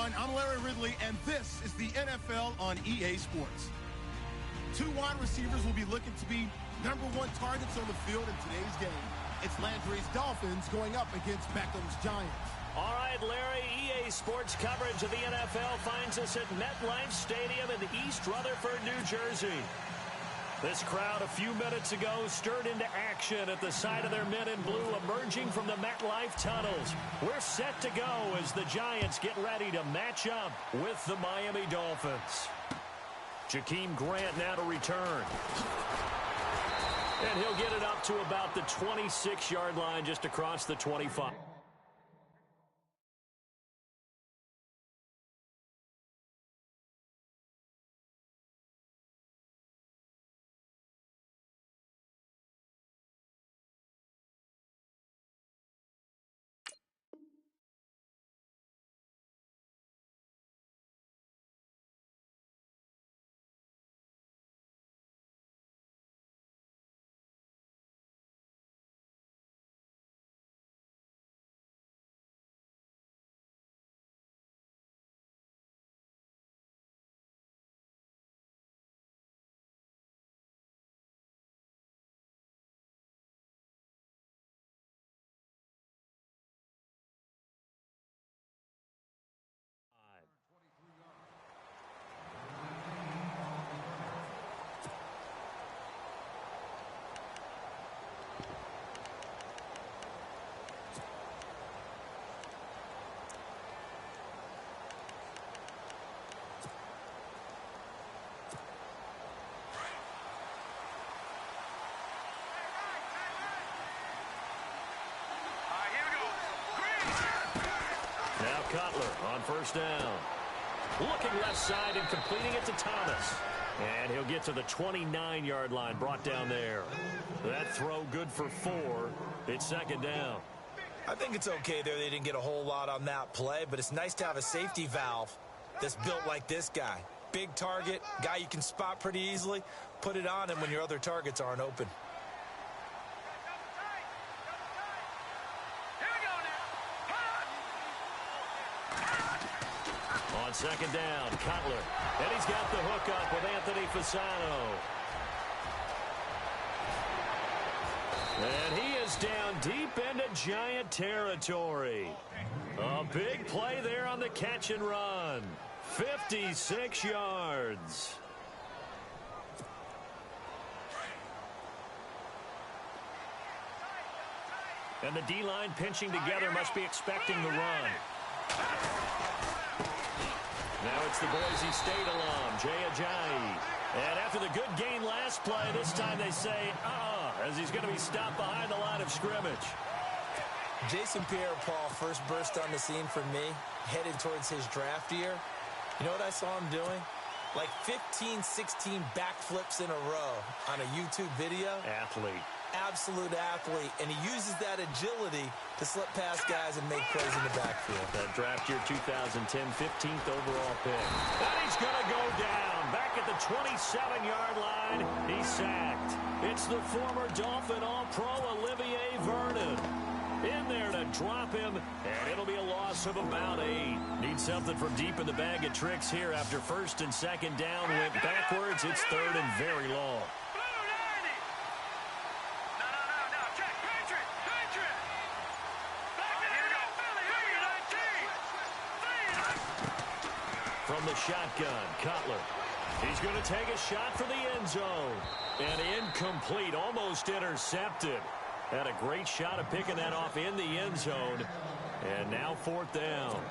everyone. I'm Larry Ridley, and this is the NFL on EA Sports. Two wide receivers will be looking to be #1 targets on the field in today's game. It's Landry's Dolphins going up against Beckham's Giants. All right, Larry, EA Sports coverage of the NFL finds us at MetLife Stadium in East Rutherford, New Jersey. This crowd a few minutes ago stirred into action at the sight of their men in blue emerging from the MetLife tunnels. We're set to go as the Giants get ready to match up with the Miami Dolphins. Jakeem Grant now to return. And he'll get it up to about the 26-yard line just across the 25. Cutler on first down. Looking left side and completing it to Thomas. And he'll get to the 29-yard line, brought down there. That throw good for 4. It's second down. I think it's okay there. They didn't get a whole lot on that play, but it's nice to have a safety valve that's built like this guy. Big target, guy you can spot pretty easily. Put it on him when your other targets aren't open. Second down, Cutler. And he's got the hook up with Anthony Fasano. And he is down deep into Giant territory. A big play there on the catch and run. 56 yards. And the D-line pinching together must be expecting the run. Now it's the Boise State alum, Jay Ajayi. And after the good gain last play, this time they say, as he's going to be stopped behind the line of scrimmage. Jason Pierre-Paul first burst on the scene for me, headed towards his draft year. You know what I saw him doing? Like 15, 16 backflips in a row on a YouTube video. Athlete. Absolute athlete, and he uses that agility to slip past guys and make plays in the backfield. That draft year 2010, 15th overall pick. And he's going to go down. Back at the 27-yard line, he's sacked. It's the former Dolphin All-Pro Olivier Vernon in there to drop him, and it'll be a loss of about 8. Need something from deep in the bag of tricks here after first and second down went backwards. It's third and very long. From the shotgun, Cutler. He's going to take a shot for the end zone. And incomplete, almost intercepted. Had a great shot of picking that off in the end zone. And now fourth down.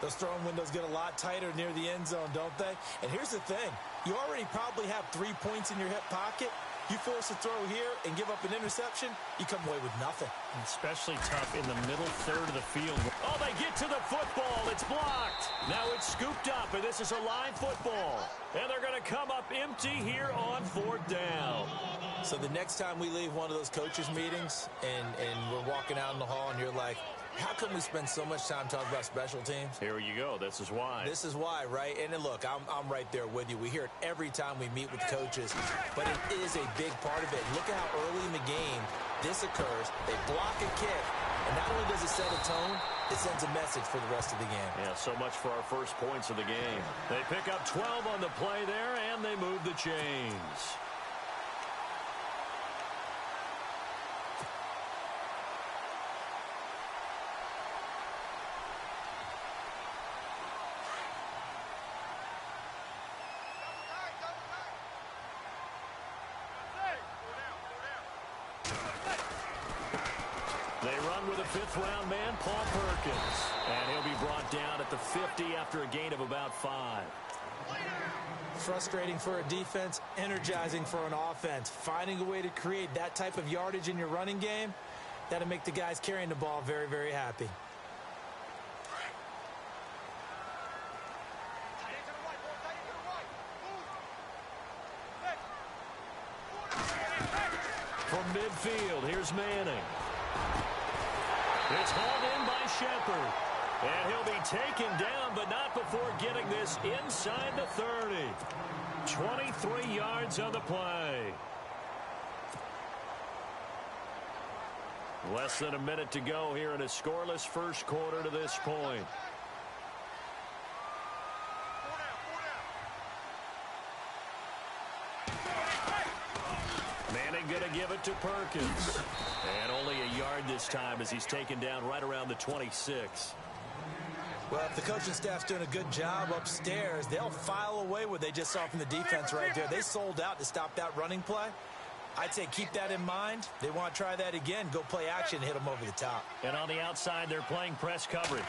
Those throwing windows get a lot tighter near the end zone, don't they? And here's the thing. You already probably have 3 points in your hip pocket. You force a throw here and give up an interception, you come away with nothing. Especially tough in the middle third of the field. Oh, they get to the football. It's blocked. Now it's scooped up, and this is a live football. And they're going to come up empty here on fourth down. So the next time we leave one of those coaches' meetings and we're walking out in the hall and you're like, how come we spend so much time talking about special teams? Here you go. This is why. This is why, right? And then look, I'm right there with you. We hear it every time we meet with coaches, but it is a big part of it. Look at how early in the game this occurs. They block a kick, and now only does it set a tone, it sends a message for the rest of the game. Yeah, so much for our first points of the game. They pick up 12 on the play there, and they move the chains. They run with a fifth-round man, Paul Perkins. And he'll be brought down at the 50 after a gain of about 5. Frustrating for a defense, energizing for an offense. Finding a way to create that type of yardage in your running game, that'll make the guys carrying the ball very, very happy. From midfield, here's Manning. It's hauled in by Shepard. And he'll be taken down, but not before getting this inside the 30. 23 yards on the play. Less than a minute to go here in a scoreless first quarter to this point. Manning going to give it to Perkins. And only a yard this time as he's taken down right around the 26. Well, if the coaching staff's doing a good job upstairs, they'll file away what they just saw from the defense right there. They sold out to stop that running play. I'd say keep that in mind. They want to try that again. Go play action, hit them over the top. And on the outside, they're playing press coverage.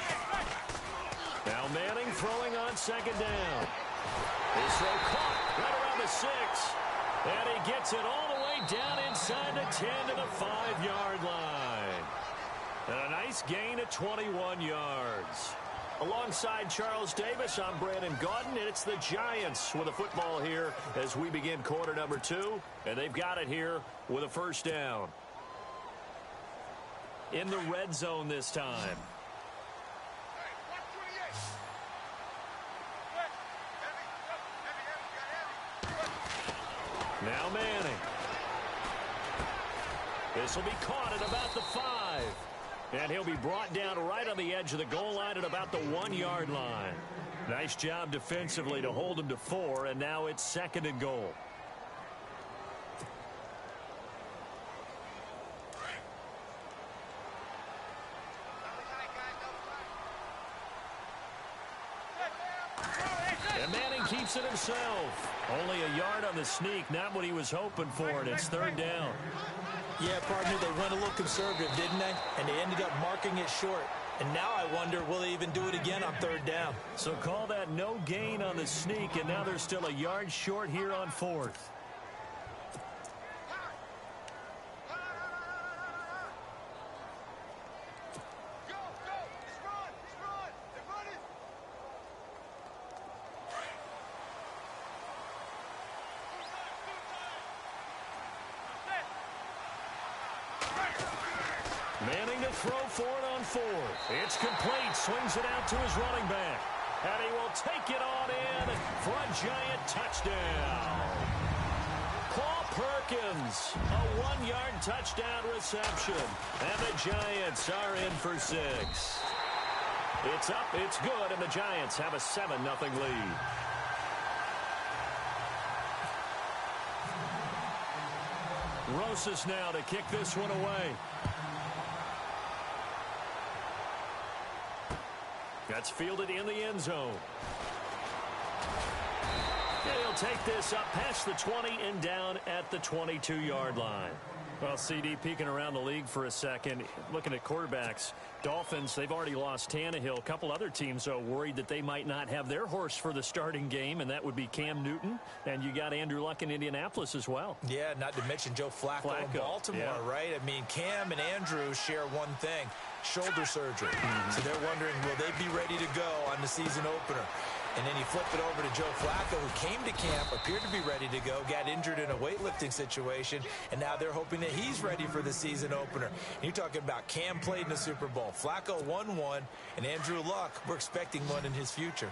Now Manning throwing on second down. His throw caught right around the 6. And he gets it all the way down inside the 10 to the 5-yard line. And a nice gain of 21 yards. Alongside Charles Davis, I'm Brandon Gaudin, and it's the Giants with a football here as we begin quarter number 2. And they've got it here with a first down. In the red zone this time. Now Manning. This will be caught at about the 5. And he'll be brought down right on the edge of the goal line at about the 1-yard line. Nice job defensively to hold him to 4, and now it's second and goal. And Manning keeps it himself. Only a yard on the sneak, not what he was hoping for, and it's third down. Yeah, partner, they went a little conservative, didn't they? And they ended up marking it short. And now I wonder, will they even do it again on third down? So call that no gain on the sneak, and now they're still a yard short here on fourth. Manning to throw for it on 4. It's complete. Swings it out to his running back. And he will take it on in for a Giant touchdown. Paul Perkins, a 1-yard touchdown reception. And the Giants are in for 6. It's up, it's good, and the Giants have a 7-0 lead. Rosas now to kick this one away. That's fielded in the end zone. And he'll take this up past the 20 and down at the 22-yard line. Well, CD peeking around the league for a second, looking at quarterbacks. Dolphins, they've already lost Tannehill. A couple other teams are worried that they might not have their horse for the starting game, and that would be Cam Newton. And you got Andrew Luck in Indianapolis as well. Yeah, not to mention Joe Flacco in Baltimore, yeah. Right? I mean, Cam and Andrew share one thing, shoulder surgery. So they're wondering, will they be ready to go on the season opener? And then you flip it over to Joe Flacco, who came to camp, appeared to be ready to go, got injured in a weightlifting situation, and now they're hoping that he's ready for the season opener. And you're talking about Cam played in the Super Bowl. Flacco won one, and Andrew Luck, we're expecting one in his future.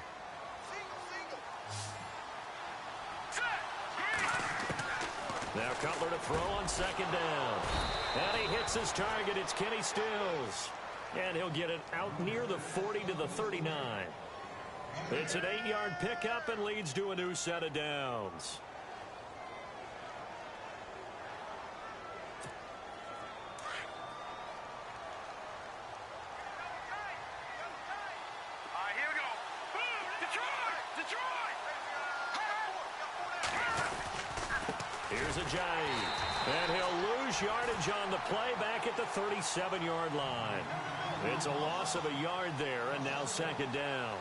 Now Cutler to throw on second down. And he hits his target. It's Kenny Stills. And he'll get it out near the 40 to the 39. It's an 8-yard pickup and leads to a new set of downs. Here's a Giant. And he'll lose yardage on the play back at the 37-yard line. It's a loss of a yard there, and now second down.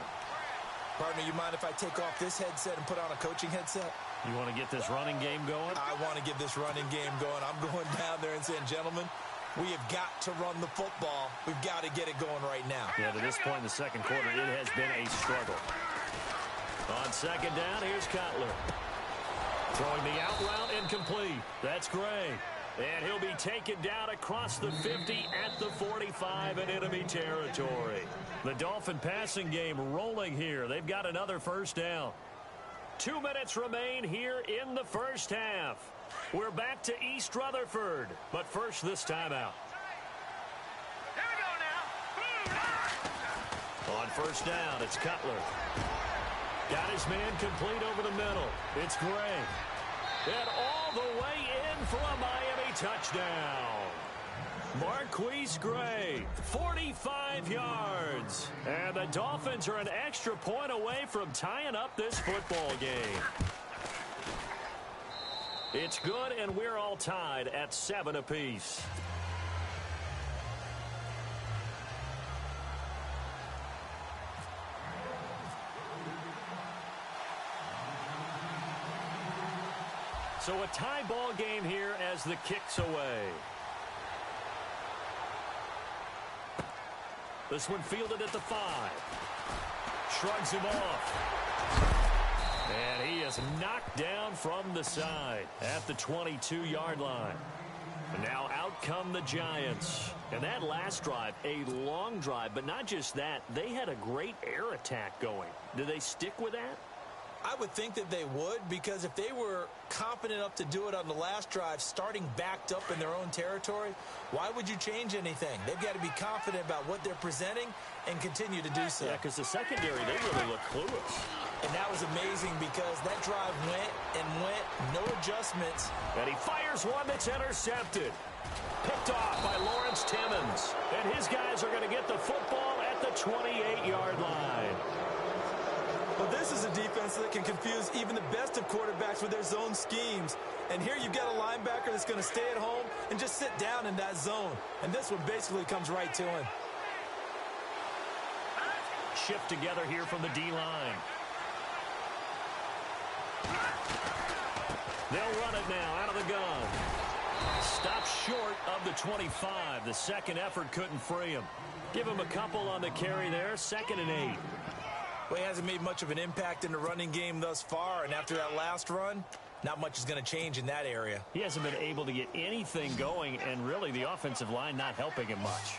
Partner, you mind if I take off this headset and put on a coaching headset? You want to get this running game going? I want to get this running game going. I'm going down there and saying, gentlemen, we have got to run the football. We've got to get it going right now. Yeah, to this point in the second quarter, it has been a struggle. On second down, here's Cutler. Throwing the out route incomplete. That's Gray. And he'll be taken down across the 50 at the 45 in enemy territory. The Dolphin passing game rolling here. They've got another first down. 2 minutes remain here in the first half. We're back to East Rutherford. But first, this timeout. Here we go now. On first down, it's Cutler. Got his man complete over the middle. It's Gray. And all the way in for a Miami touchdown. Marquise Gray, 45 yards. And the Dolphins are an extra point away from tying up this football game. It's good, and we're all tied at 7 apiece. So a tie ball game here as the kick's away. This one fielded at the 5. Shrugs him off. And he is knocked down from the side at the 22-yard line. And now out come the Giants. And that last drive, a long drive, but not just that. They had a great air attack going. Do they stick with that? I would think that they would, because if they were confident enough to do it on the last drive, starting backed up in their own territory, why would you change anything? They've got to be confident about what they're presenting and continue to do so. Yeah, because the secondary, they really look clueless. And that was amazing because that drive went and went, no adjustments. And he fires one that's intercepted. Picked off by Lawrence Timmons. And his guys are going to get the football at the 28-yard line. Well, this is a defense that can confuse even the best of quarterbacks with their zone schemes. And here you've got a linebacker that's going to stay at home and just sit down in that zone. And this one basically comes right to him. Shift together here from the D-line. They'll run it now out of the gun. Stopped short of the 25. The second effort couldn't free him. Give him a couple on the carry there. 2nd and 8. Well, he hasn't made much of an impact in the running game thus far, and after that last run, not much is going to change in that area. He hasn't been able to get anything going, and really the offensive line not helping him much.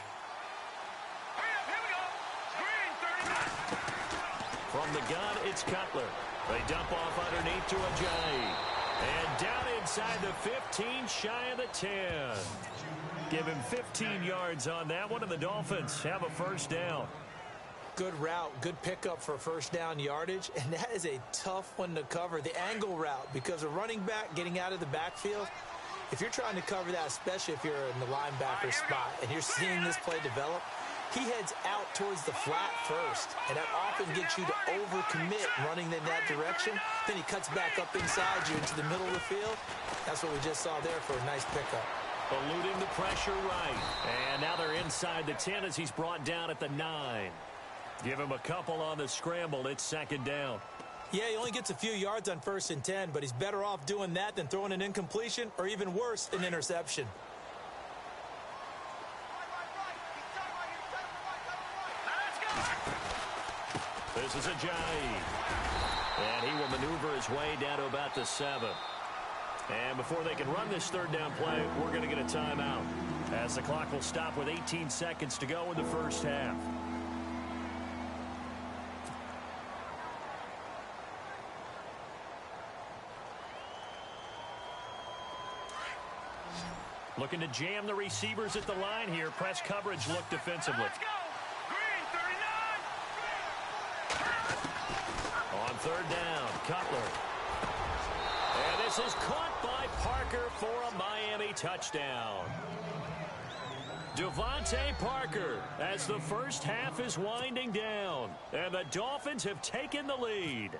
Here we go. Green, 39. From the gun, it's Cutler. They dump off underneath to Ajayi. And down inside the 15, shy of the 10. Give him 15 yards on that one, and the Dolphins have a first down. Good route, good pickup for first down yardage, and that is a tough one to cover, the angle route, because a running back getting out of the backfield, if you're trying to cover that, especially if you're in the linebacker spot and you're seeing this play develop, he heads out towards the flat first, and that often gets you to overcommit running in that direction. Then he cuts back up inside you into the middle of the field. That's what we just saw there for a nice pickup. Eluding the pressure right. And now they're inside the 10 as he's brought down at the 9. Give him a couple on the scramble. It's 2nd down. Yeah, he only gets a few yards on 1st and 10, but he's better off doing that than throwing an incompletion or even worse, an interception. This is Ajayi. And he will maneuver his way down to about the 7. And before they can run this 3rd down play, we're going to get a timeout, as the clock will stop with 18 seconds to go in the first half. Looking to jam the receivers at the line here. Press coverage look defensively. Let's go. Green, 39. On third down, Cutler. And this is caught by Parker for a Miami touchdown. Devontae Parker as the first half is winding down. And the Dolphins have taken the lead.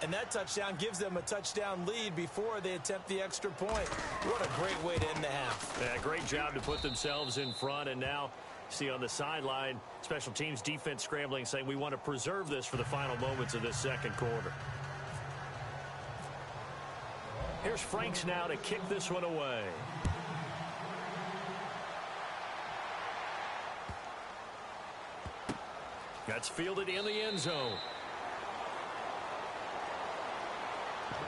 And that touchdown gives them a touchdown lead before they attempt the extra point. What a great way to end the half. Yeah, great job to put themselves in front. And now, see on the sideline, special teams defense scrambling, saying we want to preserve this for the final moments of this second quarter. Here's Franks now to kick this one away. That's fielded in the end zone.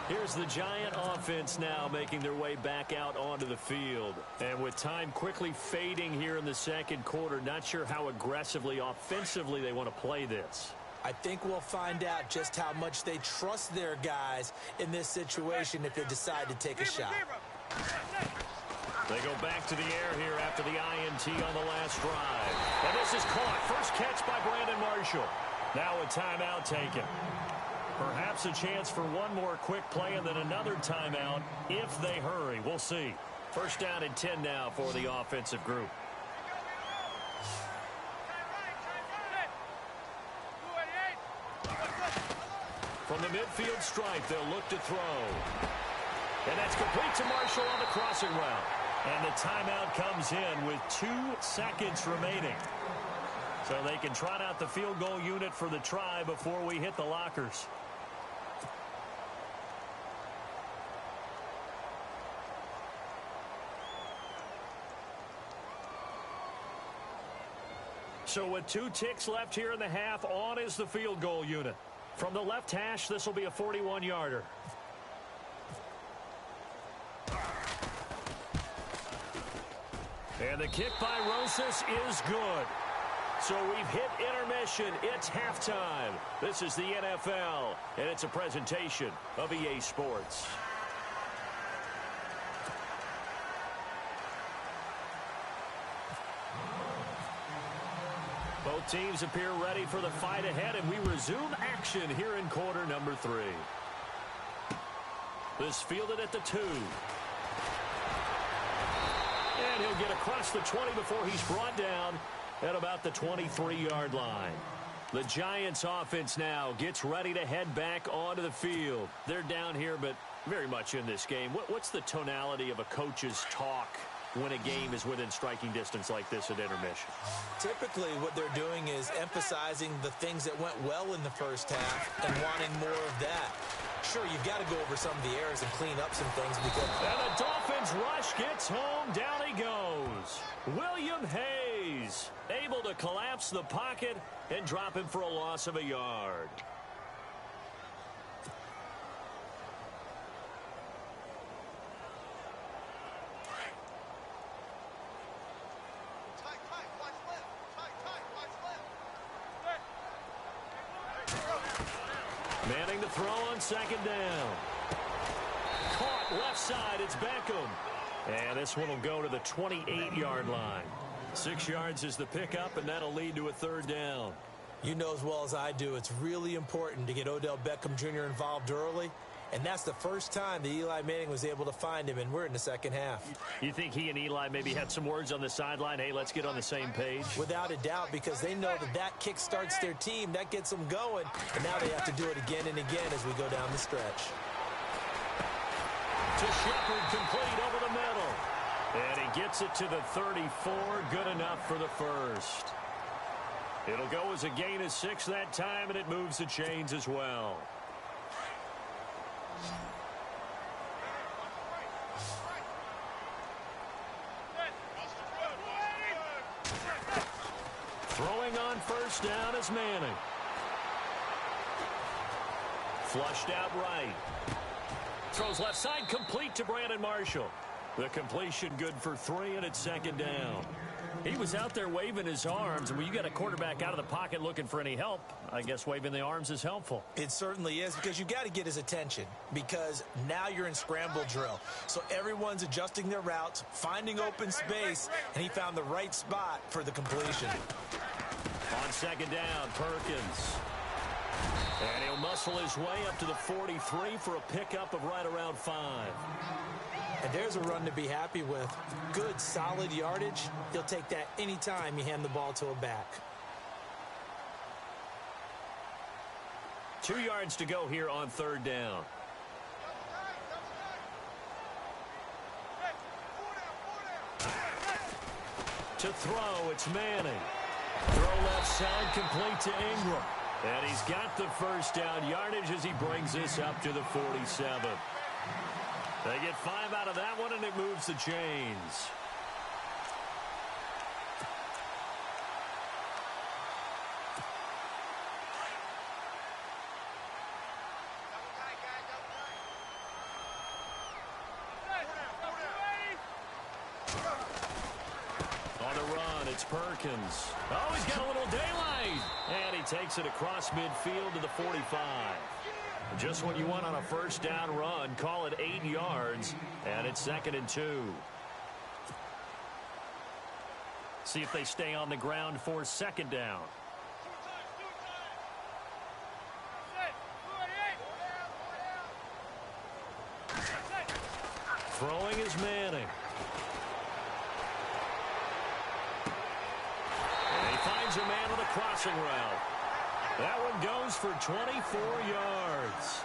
Here's the Giant offense now making their way back out onto the field. And with time quickly fading here in the second quarter, not sure how aggressively, offensively they want to play this. I think we'll find out just how much they trust their guys in this situation if they decide to take a shot. They go back to the air here after the INT on the last drive. And this is caught. First catch by Brandon Marshall. Now a timeout taken. Perhaps a chance for one more quick play and then another timeout if they hurry. We'll see. First down and 10 now for the offensive group. From the midfield stripe, they'll look to throw. And that's complete to Marshall on the crossing route. And the timeout comes in with 2 seconds remaining. So they can trot out the field goal unit for the try before we hit the lockers. So with 2 ticks left here in the half, on is the field goal unit. From the left hash, this will be a 41-yarder. And the kick by Rosas is good. So we've hit intermission. It's halftime. This is the NFL, and it's a presentation of EA Sports. Both teams appear ready for the fight ahead, and we resume action here in quarter number 3. This fielded at the 2. And he'll get across the 20 before he's brought down at about the 23-yard line. The Giants offense now gets ready to head back onto the field. They're down here, but very much in this game. What's the tonality of a coach's talk when a game is within striking distance like this at intermission? Typically, what they're doing is emphasizing the things that went well in the first half and wanting more of that. Sure, you've got to go over some of the errors and clean up some things because... And the Dolphins rush gets home. Down he goes. William Hayes able to collapse the pocket and drop him for a loss of a yard. Manning to throw on second down. Caught left side. It's Beckham. And this one will go to the 28-yard line. 6 yards is the pickup, and that'll lead to a third down. You know as well as I do, it's really important to get Odell Beckham Jr. involved early. And that's the first time that Eli Manning was able to find him, and we're in the second half. You think he and Eli maybe had some words on the sideline? Hey, let's get on the same page. Without a doubt, because they know that that kick starts their team. That gets them going. And now they have to do it again and again as we go down the stretch. To Shepard, complete over the middle. And he gets it to the 34. Good enough for the first. It'll go as a gain of 6 that time, and it moves the chains as well. Throwing on first down is Manning. Flushed out right. Throws left side, complete to Brandon Marshall. The completion good for 3, and it's second down. He was out there waving his arms, and when you got a quarterback out of the pocket looking for any help, I guess waving the arms is helpful. It certainly is, because you got to get his attention, because now you're in scramble drill. So everyone's adjusting their routes, finding open space, and he found the right spot for the completion. On second down, Perkins. And he'll muscle his way up to the 43 for a pickup of right around 5. And there's a run to be happy with. Good, solid yardage. He'll take that anytime you hand the ball to a back. 2 yards to go here on third down. To throw, it's Manning. Throw left side, complete to Ingram. And he's got the first down yardage as he brings this up to the 47. They get 5 out of that one, and it moves the chains. On the run, it's Perkins. Oh, he's got a little daylight. And he takes it across midfield to the 45. Just what you want on a first down run. Call it 8 yards, and it's 2nd and 2. See if they stay on the ground for second down. Throwing is Manning. And he finds a man on the crossing route. That one goes for 24 yards.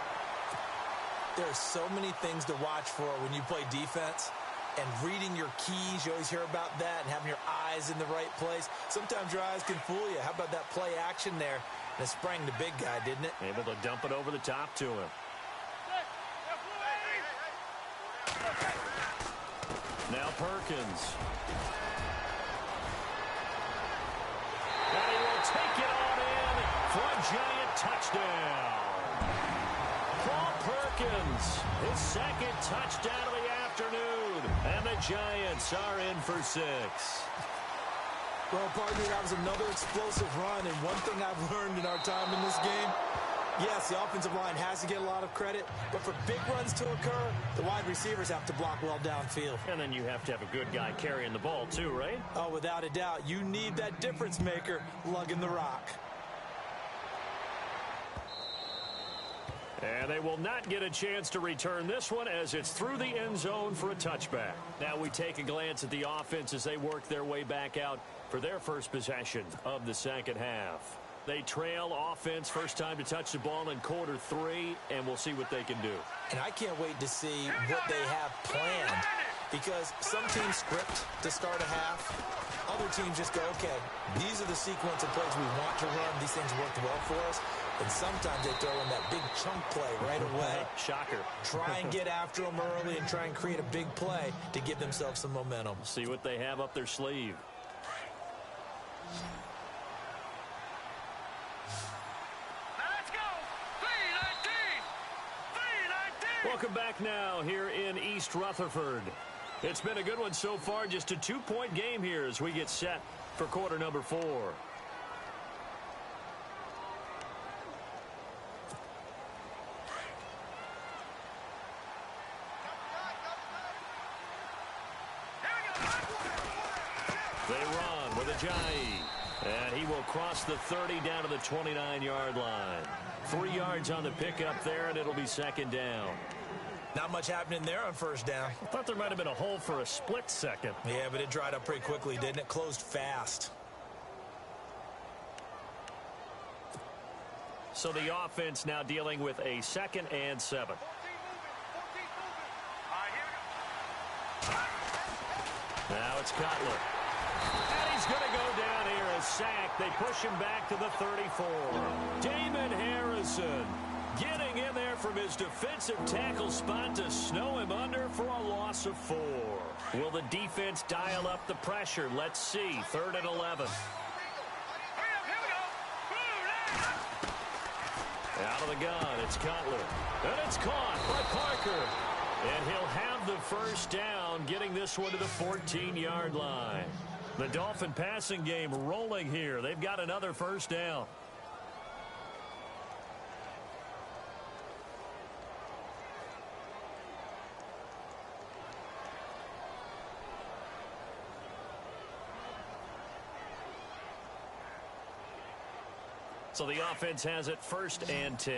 There are so many things to watch for when you play defense. And reading your keys, you always hear about that, and having your eyes in the right place. Sometimes your eyes can fool you. How about that play action there? And it sprang the big guy, didn't it? Able to dump it over the top to him. Now Perkins. And he will take it on in for a giant touchdown. Paul Perkins, his second touchdown of the afternoon. And the Giants are in for 6. Well, partner, that was another explosive run. And one thing I've learned in our time in this game, yes, the offensive line has to get a lot of credit, but for big runs to occur, the wide receivers have to block well downfield. And then you have to have a good guy carrying the ball too, right? Oh, without a doubt. You need that difference maker lugging the rock. And they will not get a chance to return this one as it's through the end zone for a touchback. Now we take a glance at the offense as they work their way back out for their first possession of the second half. They trail offense, first time to touch the ball in quarter 3, and we'll see what they can do. And I can't wait to see what they have planned, because some teams script to start a half. Other teams just go, okay, these are the sequence of plays we want to run. These things worked well for us. And sometimes they throw in that big chunk play right away. Shocker. Try and get after them early and try and create a big play to give themselves some momentum. See what they have up their sleeve. Let's go. 3-19. Welcome back now here in East Rutherford. It's been a good one so far. Just a 2-point game here as we get set for quarter number 4. They run with Ajayi. And he will cross the 30 down to the 29-yard line. 3 yards on the pickup there, and it'll be second down. Not much happening there on first down. I thought there might have been a hole for a split second. Yeah, but it dried up pretty quickly, didn't it? Closed fast. So the offense now dealing with a 2nd and 7. Now it's Cutler. And he's going to go down here as sacked. They push him back to the 34. Damon Harrison getting in there from his defensive tackle spot to snow him under for a loss of 4. Will the defense dial up the pressure? Let's see. 3rd and 11. Out of the gun, it's Cutler. And it's caught by Parker. And he'll have the first down, getting this one to the 14-yard line. The Dolphin passing game rolling here. They've got another first down. So the offense has it 1st and 10.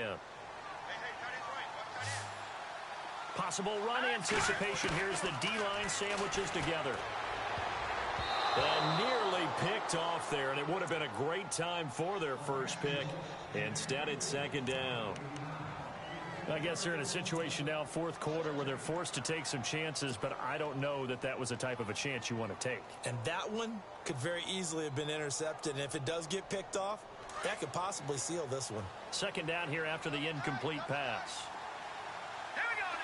Possible run anticipation. Here's the D-line sandwiches together. And nearly picked off there, and it would have been a great time for their first pick. Instead, it's 2nd down. I guess they're in a situation now, 4th quarter, where they're forced to take some chances, but I don't know that that was a type of a chance you want to take. And that one could very easily have been intercepted, and if it does get picked off, that could possibly seal this one. 2nd down here after the incomplete pass. Here we go now.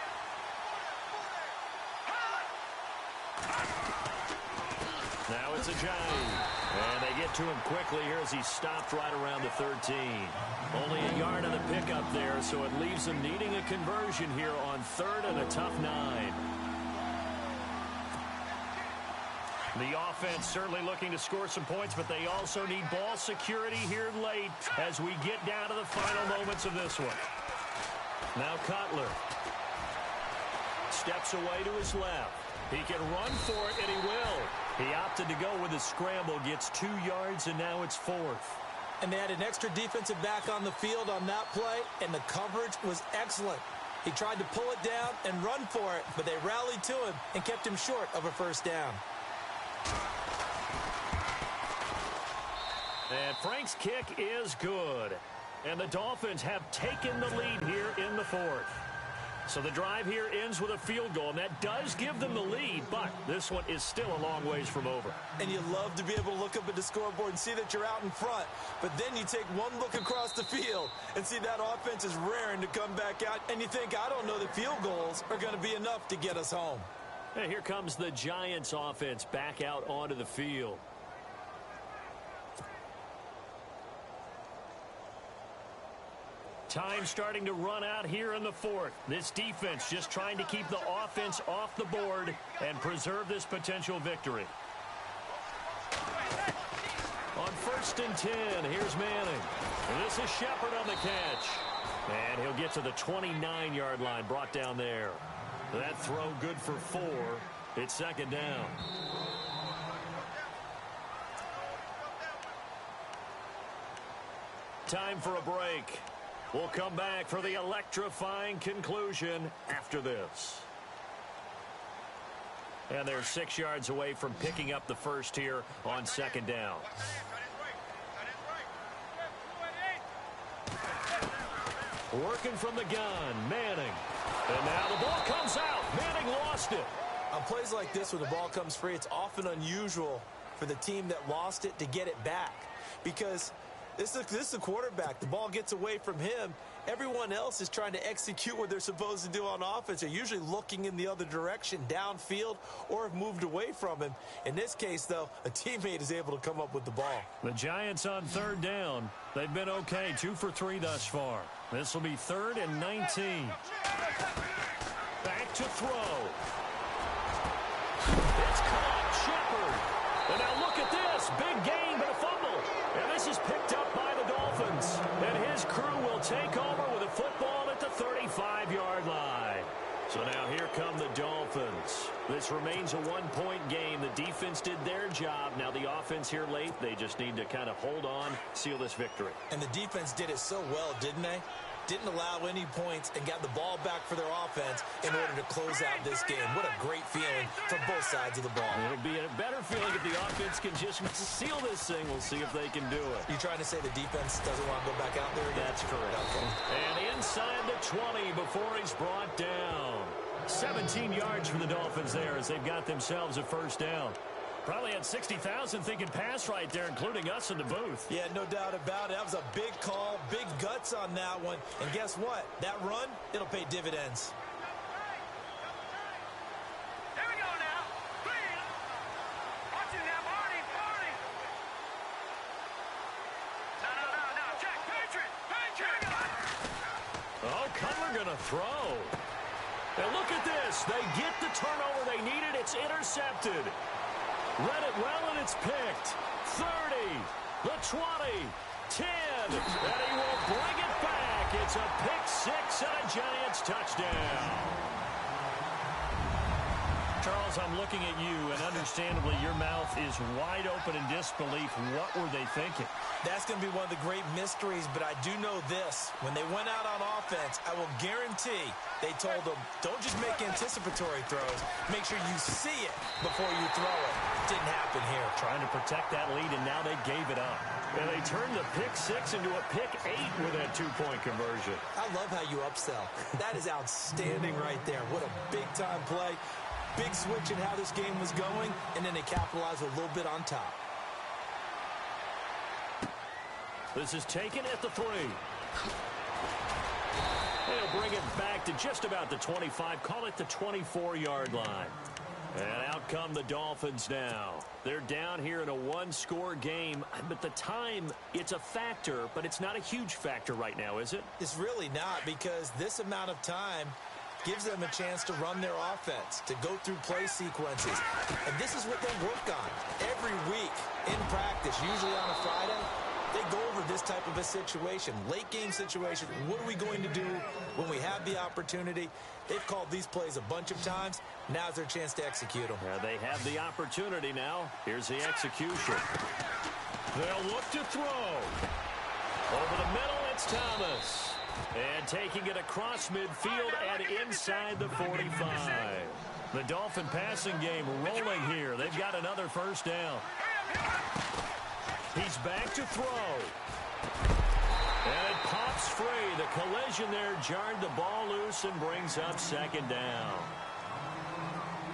Now it's a Giant. And they get to him quickly here as he stopped right around the 13. Only a yard on the pickup there, so it leaves them needing a conversion here on 3rd and a tough 9. The offense certainly looking to score some points, but they also need ball security here late as we get down to the final moments of this one. Now Cutler steps away to his left. He can run for it, and he will. He opted to go with a scramble, gets 2 yards, and now it's 4th. And they had an extra defensive back on the field on that play, and the coverage was excellent. He tried to pull it down and run for it, but they rallied to him and kept him short of a first down. And Frank's kick is good. And the Dolphins have taken the lead here in the 4th. So the drive here ends with a field goal, and that does give them the lead, but this one is still a long ways from over. And you love to be able to look up at the scoreboard and see that you're out in front, but then you take one look across the field and see that offense is raring to come back out, and you think, I don't know that field goals are going to be enough to get us home. And here comes the Giants offense back out onto the field. Time starting to run out here in the 4th. This defense just trying to keep the offense off the board and preserve this potential victory. On 1st and 10, here's Manning. And this is Shepard on the catch. And he'll get to the 29-yard line, brought down there. That throw good for 4. It's 2nd down. Time for a break. We'll come back for the electrifying conclusion after this. And they're 6 yards away from picking up the first here on 2nd down. Working from the gun, Manning. And now the ball comes out. Manning lost it. On plays like this where the ball comes free, it's often unusual for the team that lost it to get it back. Because this is the quarterback. The ball gets away from him. Everyone else is trying to execute what they're supposed to do on offense. They're usually looking in the other direction, downfield, or have moved away from him. In this case, though, a teammate is able to come up with the ball. The Giants on 3rd down. They've been okay, 2 for 3 thus far. This will be 3rd and 19. Back to throw. It's caught. Shepard. And now look at this. Big gain, but a fumble. And this is picked up by the Dolphins. And his crew will take over with a football at the 35-yard line. So now here come the Dolphins. This remains a 1-point game. The defense did their job. Now the offense here late, they just need to kind of hold on, seal this victory. And the defense did it so well, didn't they? Didn't allow any points and got the ball back for their offense in order to close out this game. What a great feeling from both sides of the ball. It'll be a better feeling if the offense can just seal this thing. We'll see if they can do it. You trying to say the defense doesn't want to go back out there again? That's correct. Okay. And inside the 20 before he's brought down. 17 yards for the Dolphins there as they've got themselves a first down. Probably had 60,000 thinking pass right there, including us in the booth. Yeah, no doubt about it. That was a big call, big guts on that one. And guess what? That run, it'll pay dividends. Here we go now. Clean. Watching that, Marty. No. Check. Patriot. Oh, Cutler going to throw. And look at this. They get the turnover they needed. It's intercepted. Read it well, and it's picked. 30, the 20, 10, and he will bring it back. It's a pick six and a Giants touchdown. Charles, I'm looking at you, and understandably, your mouth is wide open in disbelief. What were they thinking? That's going to be one of the great mysteries, but I do know this. When they went out on offense, I will guarantee they told them, don't just make anticipatory throws. Make sure you see it before you throw it. Didn't happen here. Trying to protect that lead, and now they gave it up. And they turned the pick six into a pick 8 with that two-point conversion. I love how you upsell. That is outstanding right there. What a big-time play. Big switch in how this game was going, and then they capitalized a little bit on top. This is taken at the 3. They'll bring it back to just about the 25. Call it the 24-yard line. And out come the Dolphins now. They're down here in a one-score game. But the time, it's a factor, but it's not a huge factor right now, is it? It's really not, because this amount of time gives them a chance to run their offense, to go through play sequences. And this is what they work on every week in practice, usually on a Friday. They go over this type of a situation, late game situation. What are we going to do when we have the opportunity? They've called these plays a bunch of times. Now's their chance to execute them. They have the opportunity now. Here's the execution. They'll look to throw. Over the middle, it's Thomas. And taking it across midfield and inside the 45. The Dolphin passing game rolling here. They've got another first down. He's back to throw. And it pops free. The collision there jarred the ball loose and brings up second down.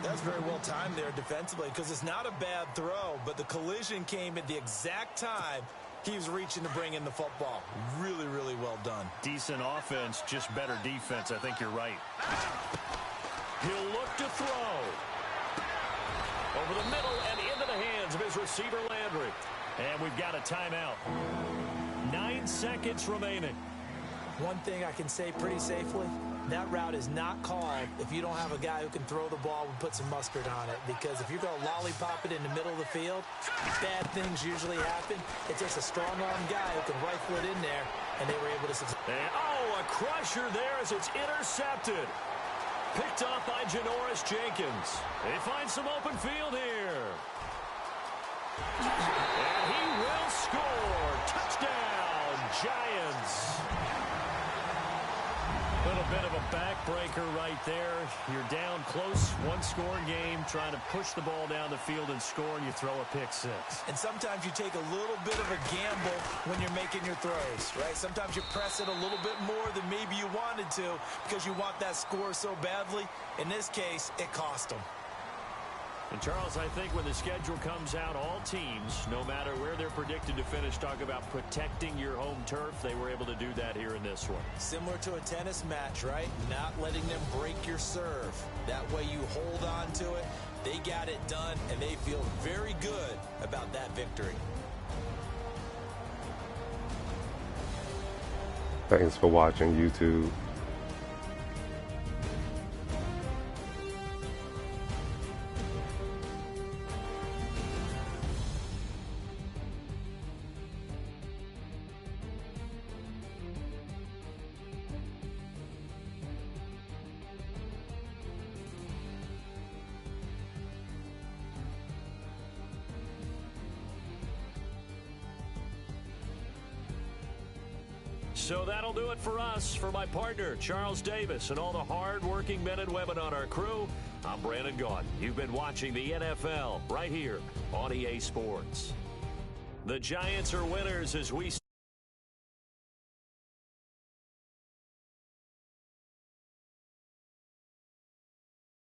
That's very well timed there defensively, because it's not a bad throw, but the collision came at the exact time he was reaching to bring in the football. Really, really well done. Decent offense, just better defense. I think you're right. He'll look to throw. Over the middle and into the hands of his receiver, Landry. And we've got a timeout. 9 seconds remaining. One thing I can say pretty safely, that route is not called if you don't have a guy who can throw the ball and put some mustard on it. Because if you're going to lollipop it in the middle of the field, bad things usually happen. It takes a strong-arm guy who can rifle it in there, and they were able to succeed. A crusher there as it's intercepted. Picked off by Janoris Jenkins. They find some open field here. And he will score. Touchdown, Giants. A little bit of a backbreaker right there. You're down close, one-score game, trying to push the ball down the field and score, and you throw a pick six. And sometimes you take a little bit of a gamble when you're making your throws, right? Sometimes you press it a little bit more than maybe you wanted to because you want that score so badly. In this case, it cost them. And, Charles, I think when the schedule comes out, all teams, no matter where they're predicted to finish, talk about protecting your home turf. They were able to do that here in this one. Similar to a tennis match, right? Not letting them break your serve. That way you hold on to it. They got it done, and they feel very good about that victory. Thanks for watching, YouTube. So that'll do it for us. For my partner, Charles Davis, and all the hard-working men and women on our crew, I'm Brandon Gaudin. You've been watching the NFL right here on EA Sports. The Giants are winners as we